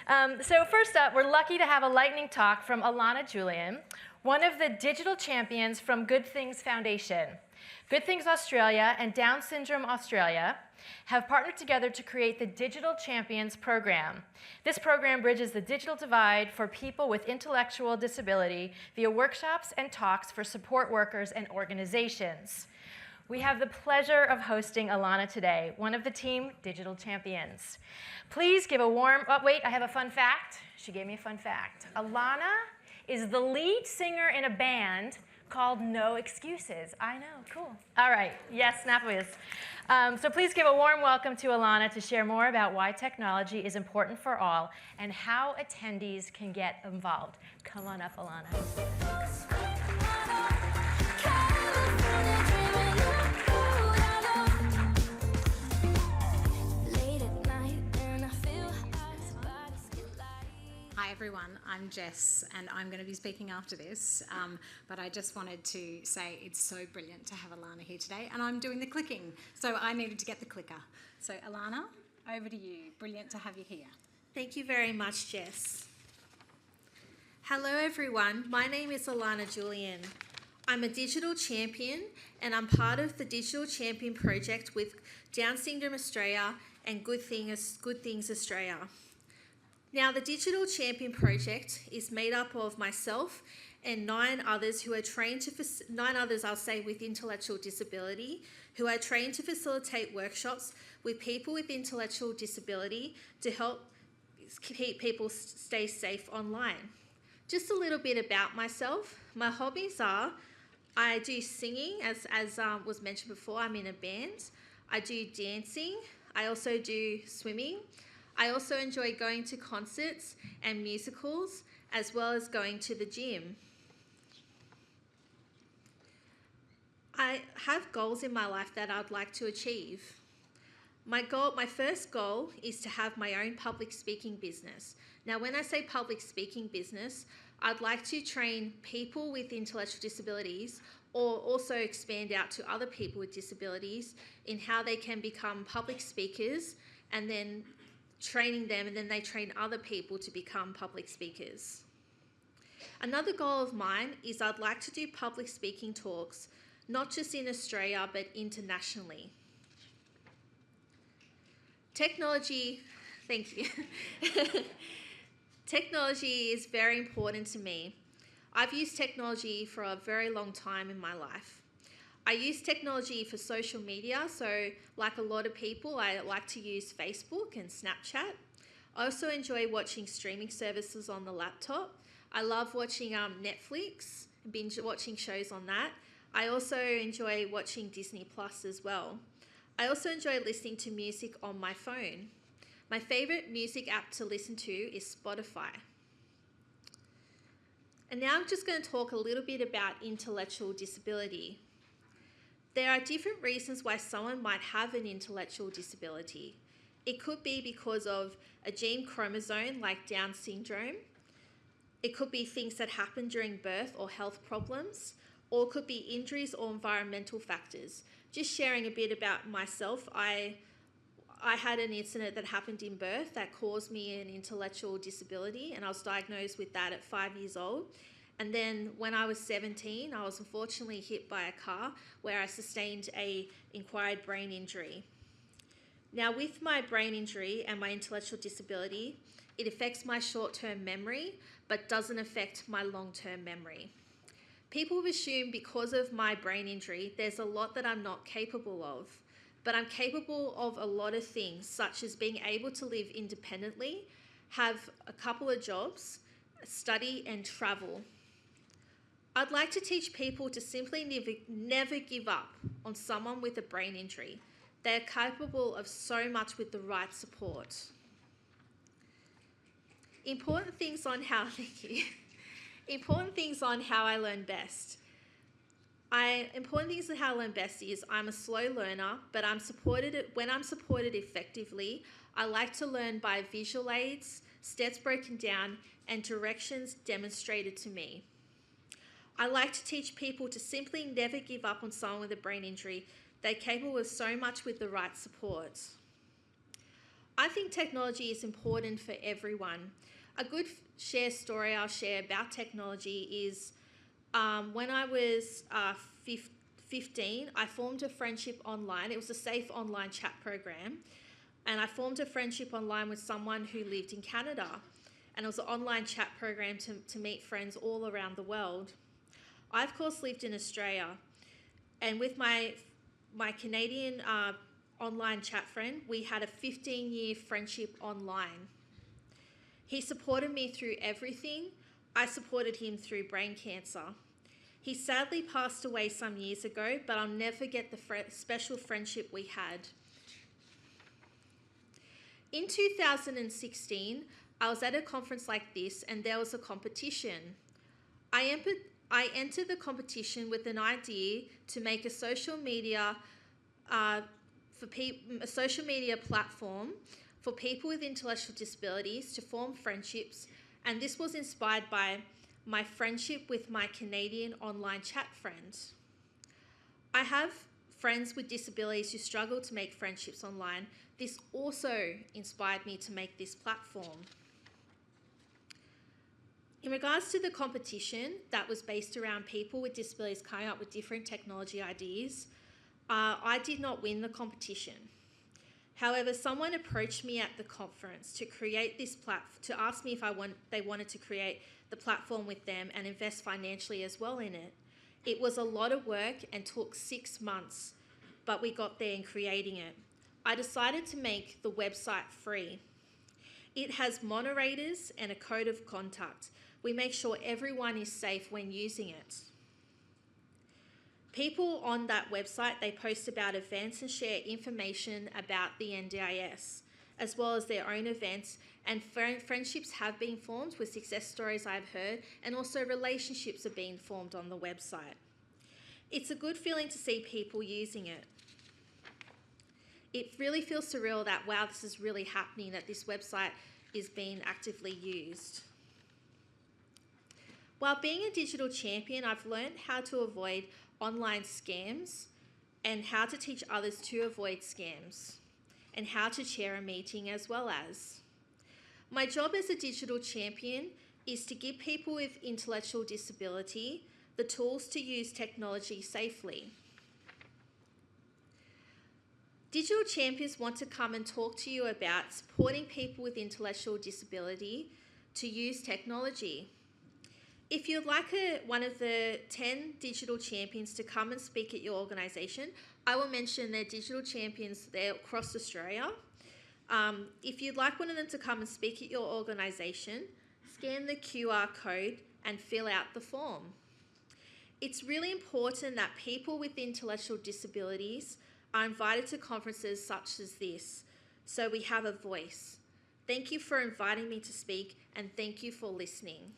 So first up, we're lucky to have a lightning talk from Alanna Julian, one of the digital champions from Good Things Foundation. Good Things Australia and Down Syndrome Australia have partnered together to create the Digital Champions program. This program bridges the digital divide for people with intellectual disability via workshops and talks for support workers and organizations. We have the pleasure of hosting Alanna today, one of the team Digital Champions. Please give a warm, oh wait, I have a fun fact. She gave me a fun fact. Alanna is the lead singer in a band called No Excuses. I know, cool. All right, yes, snap whiz. So please give a warm welcome to Alanna to share more about why technology is important for all and how attendees can get involved. Come on up, Alanna. Hi everyone, I'm Jess and I'm going to be speaking after this, but I just wanted to say it's so brilliant to have Alanna here today, and I'm doing the clicking, so I needed to get the clicker. So Alanna, over to you. Brilliant to have you here. Thank you very much, Jess. Hello everyone, my name is Alanna Julian. I'm a digital champion and I'm part of the Digital Champion project with Down Syndrome Australia and Good Things Australia. Now, the Digital Champion project is made up of myself and 9 others who are trained to, 9 others I'll say with intellectual disability, who are trained to facilitate workshops with people with intellectual disability to help keep people stay safe online. Just a little bit about myself. My hobbies are, I do singing, as was mentioned before, I'm in a band. I do dancing. I also do swimming. I also enjoy going to concerts and musicals, as well as going to the gym. I have goals in my life that I'd like to achieve. My first goal is to have my own public speaking business. Now, when I say public speaking business, I'd like to train people with intellectual disabilities or also expand out to other people with disabilities in how they can become public speakers and then training them, and then they train other people to become public speakers. Another goal of mine is I'd like to do public speaking talks, not just in Australia, but internationally. Technology, thank you. Technology is very important to me. I've used technology for a very long time in my life. I use technology for social media, so like a lot of people, I like to use Facebook and Snapchat. I also enjoy watching streaming services on the laptop. I love watching Netflix, binge watching shows on that. I also enjoy watching Disney Plus as well. I also enjoy listening to music on my phone. My favourite music app to listen to is Spotify. And now I'm just going to talk a little bit about intellectual disability. There are different reasons why someone might have an intellectual disability. It could be because of a gene chromosome like Down syndrome. It could be things that happen during birth or health problems, or it could be injuries or environmental factors. Just sharing a bit about myself, I had an incident that happened in birth that caused me an intellectual disability, and I was diagnosed with that at 5 years old. And then when I was 17, I was unfortunately hit by a car where I sustained an acquired brain injury. Now, with my brain injury and my intellectual disability, it affects my short-term memory, but doesn't affect my long-term memory. People assume because of my brain injury, there's a lot that I'm not capable of, but I'm capable of a lot of things, such as being able to live independently, have a couple of jobs, study and travel. I'd like to teach people to simply never give up on someone with a brain injury. They are capable of so much with the right support. Important things on how I learn best. Important things on how I learn best is I'm a slow learner, but when I'm supported effectively, I like to learn by visual aids, steps broken down, and directions demonstrated to me. I like to teach people to simply never give up on someone with a brain injury. They're capable of so much with the right support. I think technology is important for everyone. A good share story I'll share about technology is when I was 15, I formed a friendship online. It was a safe online chat program. And I formed a friendship online with someone who lived in Canada. And it was an online chat program to meet friends all around the world. I, of course, lived in Australia. And with my Canadian online chat friend, we had a 15-year friendship online. He supported me through everything. I supported him through brain cancer. He sadly passed away some years ago, but I'll never forget the special friendship we had. In 2016, I was at a conference like this and there was a competition. I entered the competition with an idea to make a social media platform for people with intellectual disabilities to form friendships, and this was inspired by my friendship with my Canadian online chat friends. I have friends with disabilities who struggle to make friendships online. This also inspired me to make this platform. In regards to the competition that was based around people with disabilities coming up with different technology ideas, I did not win the competition. However, someone approached me at the conference to create this to ask me if they wanted to create the platform with them and invest financially as well in it. It was a lot of work and took 6 months, but we got there in creating it. I decided to make the website free. It has moderators and a code of conduct. We make sure everyone is safe when using it. People on that website, they post about events and share information about the NDIS, as well as their own events, and friendships have been formed with success stories I've heard, and also relationships are being formed on the website. It's a good feeling to see people using it. It really feels surreal that, wow, this is really happening, that this website is being actively used. While being a digital champion, I've learned how to avoid online scams and how to teach others to avoid scams and how to chair a meeting as well as. My job as a digital champion is to give people with intellectual disability the tools to use technology safely. Digital champions want to come and talk to you about supporting people with intellectual disability to use technology. If you'd like one of the 10 digital champions to come and speak at your organisation, I will mention they're digital champions there across Australia. If you'd like one of them to come and speak at your organisation, scan the QR code and fill out the form. It's really important that people with intellectual disabilities are invited to conferences such as this, so we have a voice. Thank you for inviting me to speak, and thank you for listening.